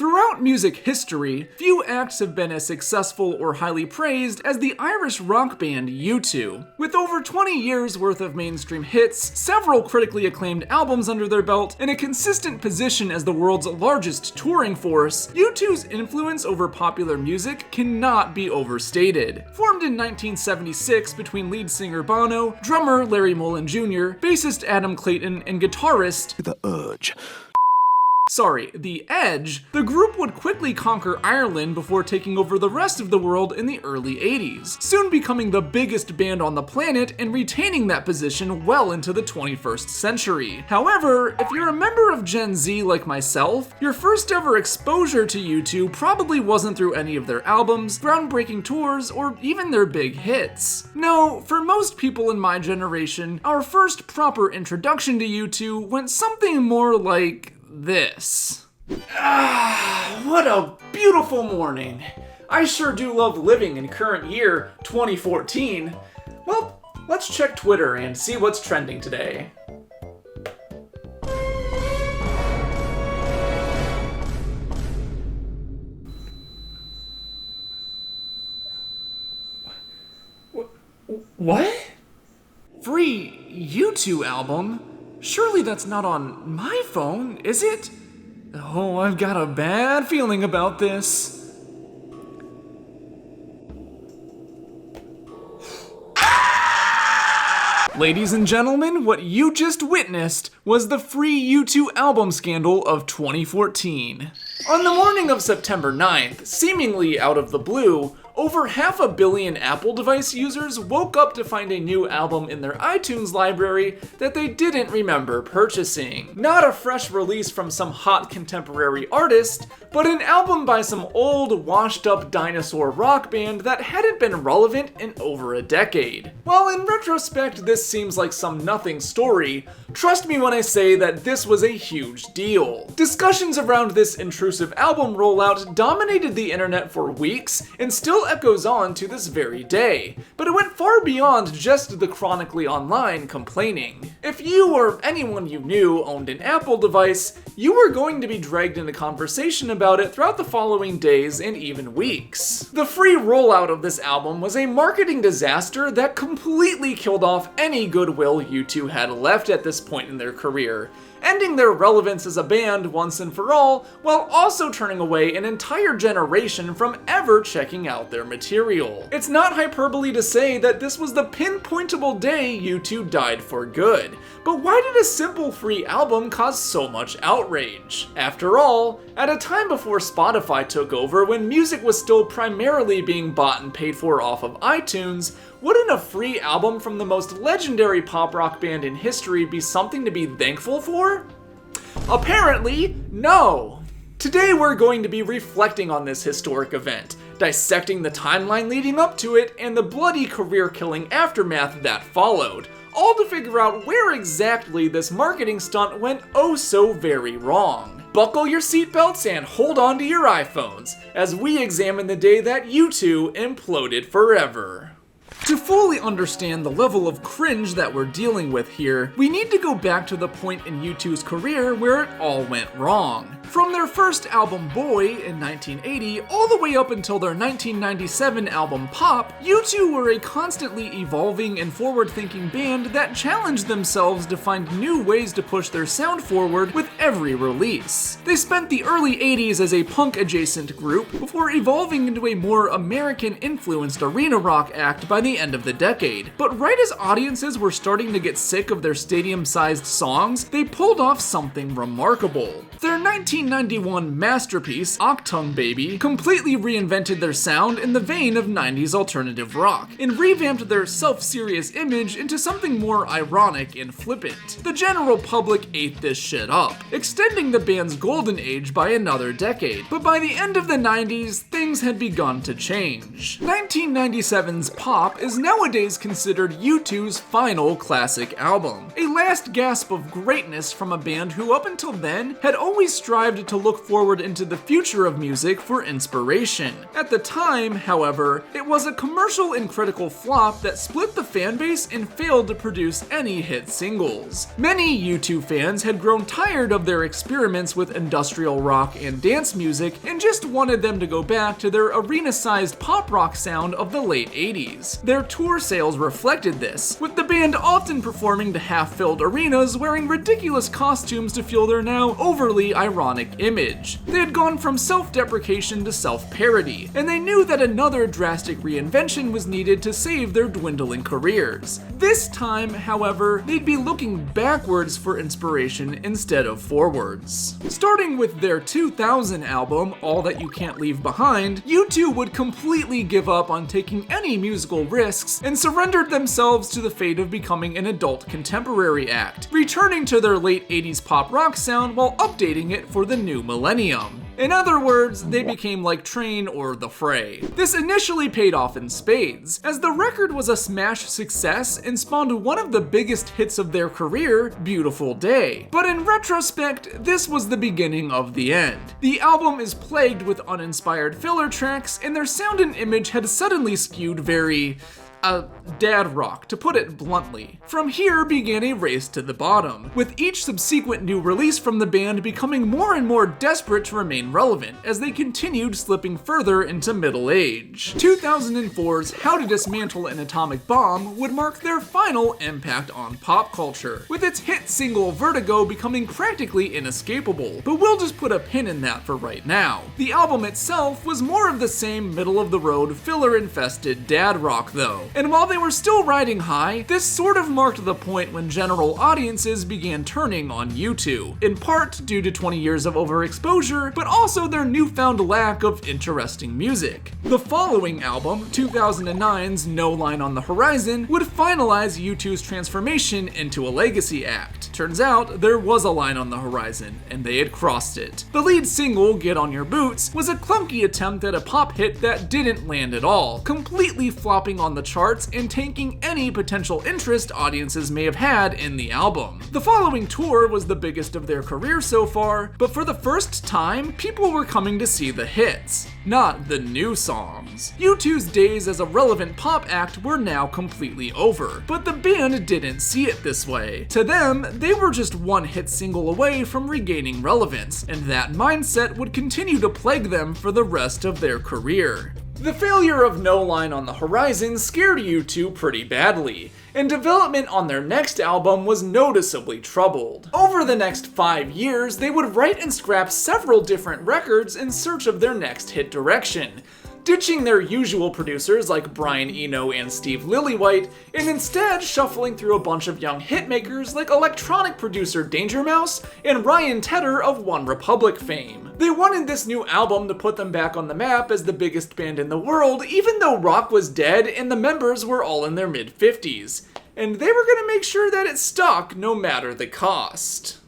Throughout music history, few acts have been as successful or highly praised as the Irish rock band U2. With over 20 years worth of mainstream hits, several critically acclaimed albums under their belt, and a consistent position as the world's largest touring force, U2's influence over popular music cannot be overstated. Formed in 1976 between lead singer Bono, drummer Larry Mullen Jr., bassist Adam Clayton, and guitarist The Edge, the group would quickly conquer Ireland before taking over the rest of the world in the early 80s, soon becoming the biggest band on the planet and retaining that position well into the 21st century. However, if you're a member of Gen Z like myself, your first ever exposure to U2 probably wasn't through any of their albums, groundbreaking tours, or even their big hits. No, for most people in my generation, our first proper introduction to U2 went something more like this. What a beautiful morning. I sure do love living in current year 2014. Well, let's check Twitter and see what's trending today. What? Free U2 album? Surely that's not on my phone, is it? Oh, I've got a bad feeling about this. Ladies and gentlemen, what you just witnessed was the free U2 album scandal of 2014. On the morning of September 9th, seemingly out of the blue, over 500 million Apple device users woke up to find a new album in their iTunes library that they didn't remember purchasing. Not a fresh release from some hot contemporary artist, but an album by some old, washed-up dinosaur rock band that hadn't been relevant in over a decade. While in retrospect this seems like some nothing story, trust me when I say that this was a huge deal. Discussions around this intrusive album rollout dominated the internet for weeks and still echoes on to this very day, but it went far beyond just the chronically online complaining. If you or anyone you knew owned an Apple device, you were going to be dragged into conversation about it throughout the following days and even weeks. The free rollout of this album was a marketing disaster that completely killed off any goodwill U2 had left at this point in their career, ending their relevance as a band once and for all, while also turning away an entire generation from ever checking out their material. It's not hyperbole to say that this was the pinpointable day U2 died for good, but why did a simple free album cause so much outrage? After all, at a time before Spotify took over, when music was still primarily being bought and paid for off of iTunes, wouldn't a free album from the most legendary pop rock band in history be something to be thankful for? Apparently, no. Today we're going to be reflecting on this historic event, dissecting the timeline leading up to it and the bloody career-killing aftermath that followed, all to figure out where exactly this marketing stunt went oh so very wrong. Buckle your seatbelts and hold on to your iPhones as we examine the day that U2 imploded forever. To fully understand the level of cringe that we're dealing with here, we need to go back to the point in U2's career where it all went wrong. From their first album Boy in 1980 all the way up until their 1997 album Pop, U2 were a constantly evolving and forward-thinking band that challenged themselves to find new ways to push their sound forward with every release. They spent the early 80s as a punk-adjacent group before evolving into a more American-influenced arena rock act by the end of the decade. But right as audiences were starting to get sick of their stadium-sized songs, they pulled off something remarkable. Their 1991 masterpiece, Achtung Baby, completely reinvented their sound in the vein of 90s alternative rock, and revamped their self-serious image into something more ironic and flippant. The general public ate this shit up, extending the band's golden age by another decade. But by the end of the 90s, things things had begun to change. 1997's Pop is nowadays considered U2's final classic album, a last gasp of greatness from a band who up until then had always strived to look forward into the future of music for inspiration. At the time, however, it was a commercial and critical flop that split the fanbase and failed to produce any hit singles. Many U2 fans had grown tired of their experiments with industrial rock and dance music and just wanted them to go back to their arena-sized pop rock sound of the late 80s. Their tour sales reflected this, with the band often performing to half-filled arenas wearing ridiculous costumes to fuel their now overly ironic image. They had gone from self-deprecation to self-parody, and they knew that another drastic reinvention was needed to save their dwindling careers. This time, however, they'd be looking backwards for inspiration instead of forwards. Starting with their 2000 album, All That You Can't Leave Behind, U2 would completely give up on taking any musical risks and surrendered themselves to the fate of becoming an adult contemporary act, returning to their late 80s pop rock sound while updating it for the new millennium. In other words, they became like Train or The Fray. This initially paid off in spades, as the record was a smash success and spawned one of the biggest hits of their career, Beautiful Day. But in retrospect, this was the beginning of the end. The album is plagued with uninspired filler tracks, and their sound and image had suddenly skewed very dad rock, to put it bluntly. From here began a race to the bottom, with each subsequent new release from the band becoming more and more desperate to remain relevant as they continued slipping further into middle age. 2004's How to Dismantle an Atomic Bomb would mark their final impact on pop culture, with its hit single Vertigo becoming practically inescapable, but we'll just put a pin in that for right now. The album itself was more of the same middle-of-the-road, filler-infested dad rock though. And while they were still riding high, this sort of marked the point when general audiences began turning on U2, in part due to 20 years of overexposure, but also their newfound lack of interesting music. The following album, 2009's No Line on the Horizon, would finalize U2's transformation into a legacy act. Turns out, there was a line on the horizon, and they had crossed it. The lead single, Get On Your Boots, was a clunky attempt at a pop hit that didn't land at all, completely flopping on the charts and tanking any potential interest audiences may have had in the album. The following tour was the biggest of their career so far, but for the first time, people were coming to see the hits, not the new songs. U2's days as a relevant pop act were now completely over, but the band didn't see it this way. To them, they were just one hit single away from regaining relevance, and that mindset would continue to plague them for the rest of their career. The failure of No Line on the Horizon scared U2 pretty badly, and development on their next album was noticeably troubled. Over the next 5 years, they would write and scrap several different records in search of their next hit direction, ditching their usual producers like Brian Eno and Steve Lillywhite, and instead shuffling through a bunch of young hitmakers like electronic producer Danger Mouse and Ryan Tedder of One Republic fame. They wanted this new album to put them back on the map as the biggest band in the world, even though rock was dead and the members were all in their mid-50s. And they were gonna make sure that it stuck no matter the cost.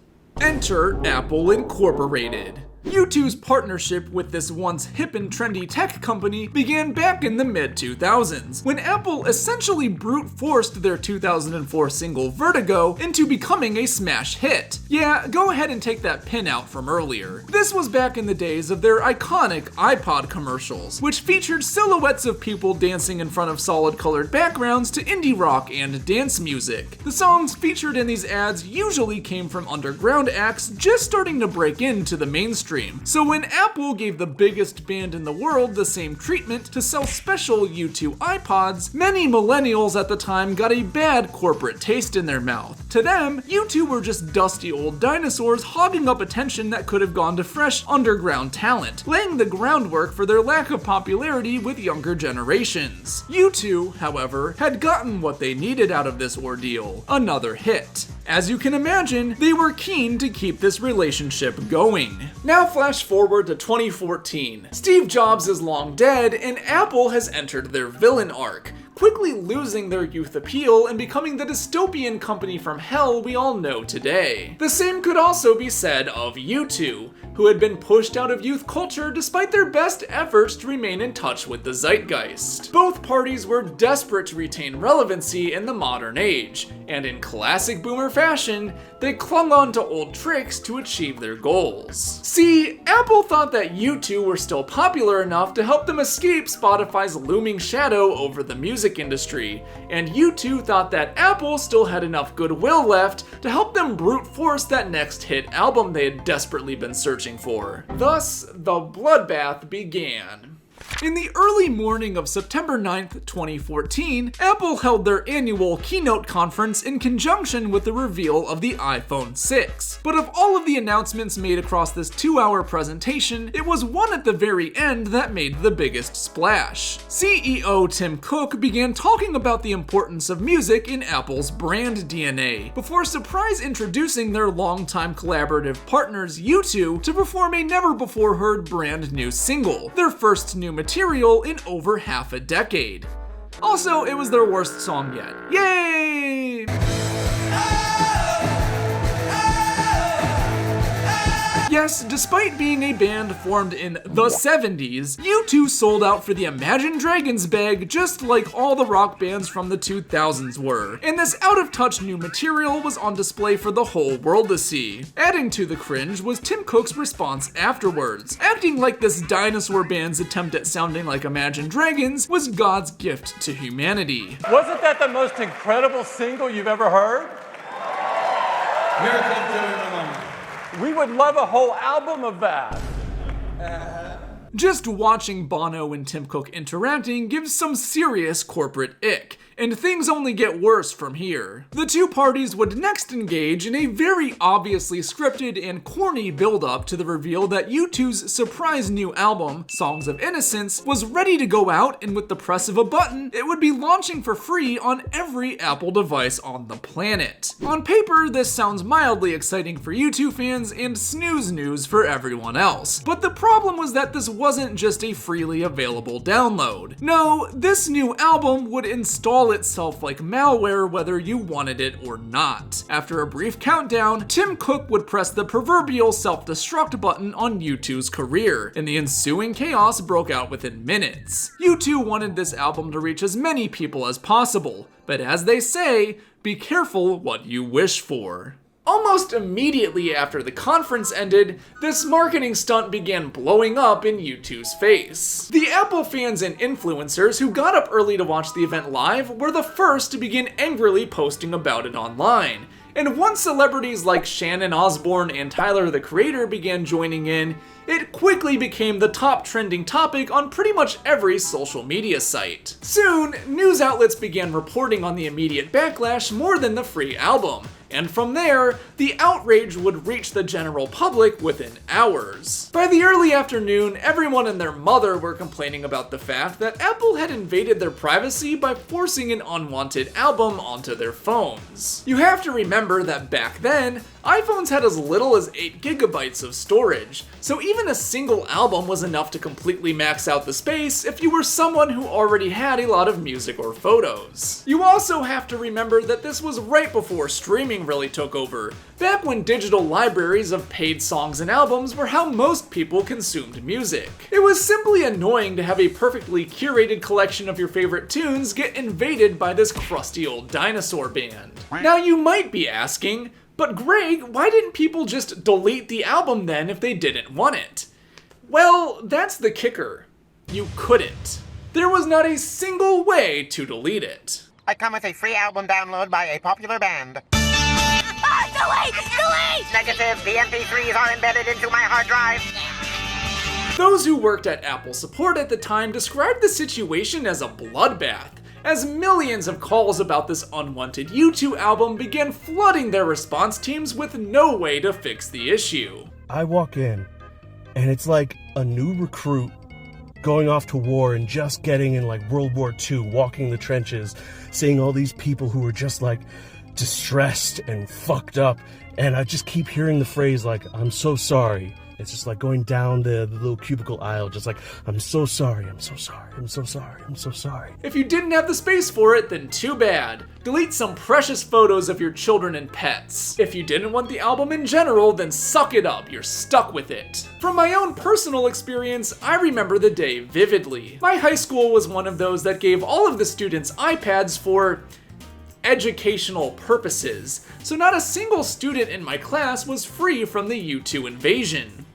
Enter Apple Incorporated. U2's partnership with this once hip and trendy tech company began back in the mid-2000s, when Apple essentially brute forced their 2004 single Vertigo into becoming a smash hit. Yeah, go ahead and take that pin out from earlier. This was back in the days of their iconic iPod commercials, which featured silhouettes of people dancing in front of solid colored backgrounds to indie rock and dance music. The songs featured in these ads usually came from underground acts just starting to break into the mainstream. So when Apple gave the biggest band in the world the same treatment to sell special U2 iPods, many millennials at the time got a bad corporate taste in their mouth. To them, U2 were just dusty old dinosaurs hogging up attention that could have gone to fresh underground talent, laying the groundwork for their lack of popularity with younger generations. U2, however, had gotten what they needed out of this ordeal: another hit. As you can imagine, they were keen to keep this relationship going. Now flash forward to 2014. Steve Jobs is long dead, and Apple has entered their villain arc, quickly losing their youth appeal and becoming the dystopian company from hell we all know today. The same could also be said of U2, who had been pushed out of youth culture despite their best efforts to remain in touch with the zeitgeist. Both parties were desperate to retain relevancy in the modern age, and in classic boomer fashion, they clung on to old tricks to achieve their goals. See, Apple thought that U2 were still popular enough to help them escape Spotify's looming shadow over the music industry, and U2 thought that Apple still had enough goodwill left to help them brute force that next hit album they had desperately been searching for. Thus, the bloodbath began. In the early morning of September 9th, 2014, Apple held their annual Keynote conference in conjunction with the reveal of the iPhone 6. But of all of the announcements made across this 2-hour presentation, it was one at the very end that made the biggest splash. CEO Tim Cook began talking about the importance of music in Apple's brand DNA, before surprise introducing their longtime collaborative partners U2 to perform a never-before-heard brand new single, their first new material in over half a decade. Also, it was their worst song yet. Yay! Yes, despite being a band formed in the 70s, U2 sold out for the Imagine Dragons bag just like all the rock bands from the 2000s were, and this out-of-touch new material was on display for the whole world to see. Adding to the cringe was Tim Cook's response afterwards, acting like this dinosaur band's attempt at sounding like Imagine Dragons was God's gift to humanity. Wasn't that the most incredible single you've ever heard? We would love a whole album of that. Just watching Bono and Tim Cook interacting gives some serious corporate ick, and things only get worse from here. The two parties would next engage in a very obviously scripted and corny build-up to the reveal that U2's surprise new album, Songs of Innocence, was ready to go out, and with the press of a button, it would be launching for free on every Apple device on the planet. On paper, this sounds mildly exciting for U2 fans and snooze news for everyone else. But the problem was that this wasn't just a freely available download. No, this new album would install itself like malware whether you wanted it or not. After a brief countdown, Tim Cook would press the proverbial self-destruct button on U2's career, and the ensuing chaos broke out within minutes. U2 wanted this album to reach as many people as possible, but as they say, be careful what you wish for. Almost immediately after the conference ended, this marketing stunt began blowing up in U2's face. The Apple fans and influencers who got up early to watch the event live were the first to begin angrily posting about it online. And once celebrities like Shannon Osbourne and Tyler the Creator began joining in, it quickly became the top trending topic on pretty much every social media site. Soon, news outlets began reporting on the immediate backlash more than the free album. And from there, the outrage would reach the general public within hours. By the early afternoon, everyone and their mother were complaining about the fact that Apple had invaded their privacy by forcing an unwanted album onto their phones. You have to remember that back then, iPhones had as little as 8 gigabytes of storage, so even a single album was enough to completely max out the space if you were someone who already had a lot of music or photos. You also have to remember that this was right before streaming really took over, back when digital libraries of paid songs and albums were how most people consumed music. It was simply annoying to have a perfectly curated collection of your favorite tunes get invaded by this crusty old dinosaur band. Now you might be asking, but Greg, why didn't people just delete the album then if they didn't want it? Well, that's the kicker. You couldn't. There was not a single way to delete it. I come with a free album download by a popular band. Delete! Negative, the MP3s are embedded into my hard drive. Those who worked at Apple support at the time described the situation as a bloodbath, as millions of calls about this unwanted U2 album began flooding their response teams with no way to fix the issue. I walk in, and it's like a new recruit going off to war and just getting in like World War II, walking the trenches, seeing all these people who are just like distressed and fucked up, and I just keep hearing the phrase like, I'm so sorry, It's just like going down the little cubicle aisle, just like, I'm so sorry, I'm so sorry, I'm so sorry, I'm so sorry. If you didn't have the space for it, then too bad. Delete some precious photos of your children and pets. If you didn't want the album in general, then suck it up, you're stuck with it. From my own personal experience, I remember the day vividly. My high school was one of those that gave all of the students iPads for educational purposes, so not a single student in my class was free from the U2 invasion.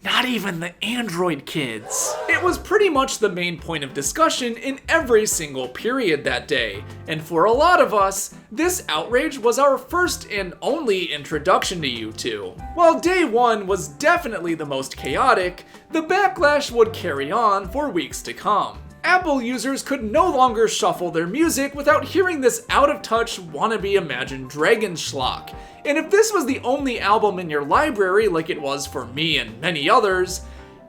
Not even the Android kids. It was pretty much the main point of discussion in every single period that day, and for a lot of us, this outrage was our first and only introduction to U2. While day one was definitely the most chaotic, the backlash would carry on for weeks to come. Apple users could no longer shuffle their music without hearing this out-of-touch wannabe Imagine Dragons schlock. And if this was the only album in your library like it was for me and many others,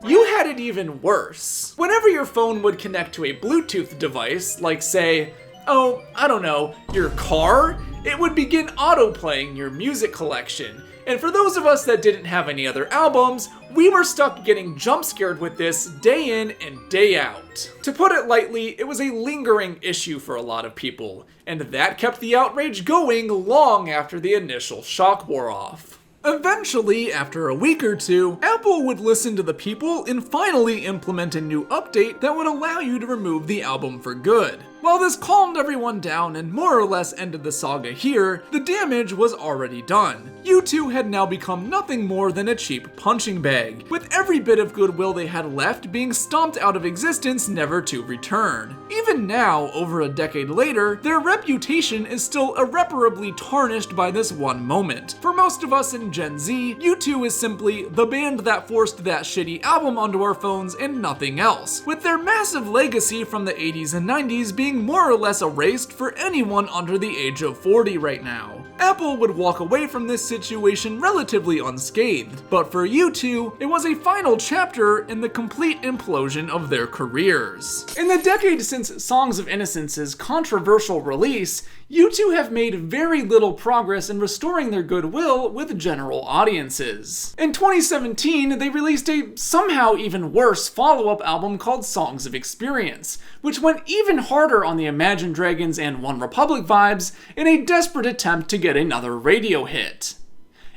you had it even worse. Whenever your phone would connect to a Bluetooth device, like say, I don't know, your car, it would begin auto-playing your music collection. And for those of us that didn't have any other albums, we were stuck getting jump scared with this day in and day out. To put it lightly, it was a lingering issue for a lot of people, and that kept the outrage going long after the initial shock wore off. Eventually, after a week or two, Apple would listen to the people and finally implement a new update that would allow you to remove the album for good. While this calmed everyone down and more or less ended the saga here, the damage was already done. U2 had now become nothing more than a cheap punching bag, with every bit of goodwill they had left being stomped out of existence never to return. Even now, over a decade later, their reputation is still irreparably tarnished by this one moment. For most of us in Gen Z, U2 is simply the band that forced that shitty album onto our phones and nothing else, with their massive legacy from the 80s and 90s being more or less erased for anyone under the age of 40 right now. Apple would walk away from this situation relatively unscathed, but for U2, it was a final chapter in the complete implosion of their careers. In the decade since Songs of Innocence's controversial release, U2 have made very little progress in restoring their goodwill with general audiences. In 2017, they released a somehow even worse follow-up album called Songs of Experience, which went even harder on the Imagine Dragons and One Republic vibes in a desperate attempt to get another radio hit.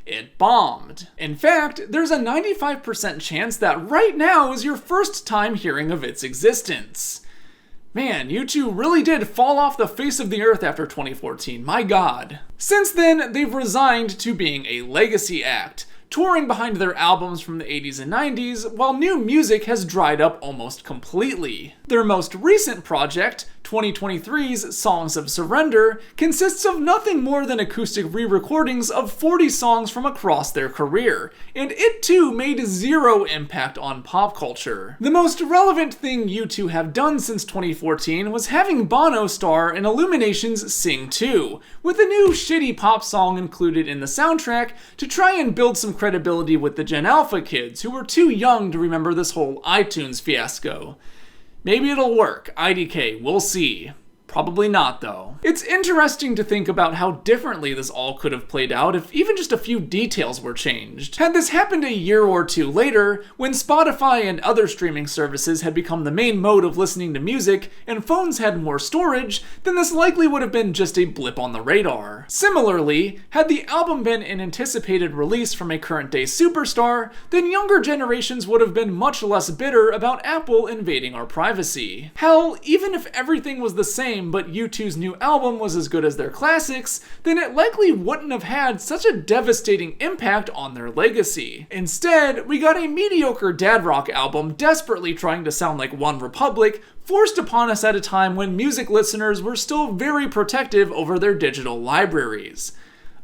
It bombed. In fact, there's a 95% chance that right now is your first time hearing of its existence. Man, U2 really did fall off the face of the earth after 2014, my god. Since then, they've resigned to being a legacy act, touring behind their albums from the 80s and 90s, while new music has dried up almost completely. Their most recent project, 2023's Songs of Surrender, consists of nothing more than acoustic re-recordings of 40 songs from across their career, and it too made zero impact on pop culture. The most relevant thing U2 have done since 2014 was having Bono star in Illumination's Sing 2, with a new shitty pop song included in the soundtrack to try and build some credibility with the Gen Alpha kids who were too young to remember this whole iTunes fiasco. Maybe it'll work, IDK, we'll see. Probably not, though. It's interesting to think about how differently this all could have played out if even just a few details were changed. Had this happened a year or two later, when Spotify and other streaming services had become the main mode of listening to music and phones had more storage, then this likely would have been just a blip on the radar. Similarly, had the album been an anticipated release from a current-day superstar, then younger generations would have been much less bitter about Apple invading our privacy. Hell, even if everything was the same but U2's new album was as good as their classics, then it likely wouldn't have had such a devastating impact on their legacy. Instead, we got a mediocre dad rock album desperately trying to sound like One Republic, forced upon us at a time when music listeners were still very protective over their digital libraries.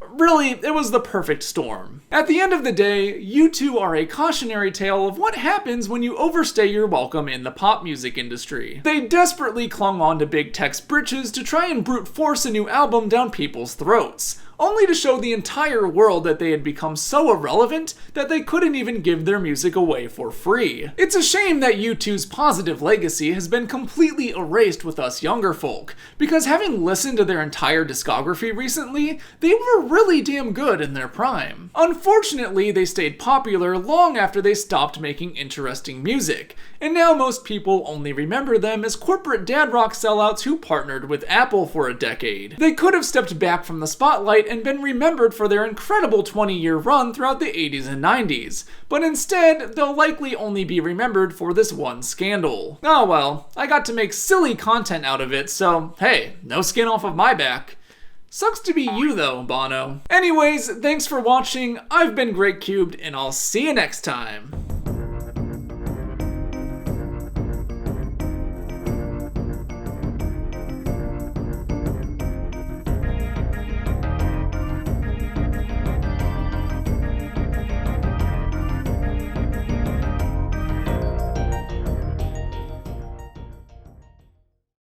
Really, it was the perfect storm. At the end of the day, U2 are a cautionary tale of what happens when you overstay your welcome in the pop music industry. They desperately clung on to big tech's britches to try and brute force a new album down people's throats, only to show the entire world that they had become so irrelevant that they couldn't even give their music away for free. It's a shame that U2's positive legacy has been completely erased with us younger folk, because having listened to their entire discography recently, they were really damn good in their prime. Unfortunately, they stayed popular long after they stopped making interesting music, and now most people only remember them as corporate dad rock sellouts who partnered with Apple for a decade. They could have stepped back from the spotlight and been remembered for their incredible 20-year run throughout the 80s and 90s, but instead, they'll likely only be remembered for this one scandal. Oh well, I got to make silly content out of it, so hey, no skin off of my back. Sucks to be you though, Bono. Anyways, thanks for watching, I've been GregCubed, and I'll see you next time.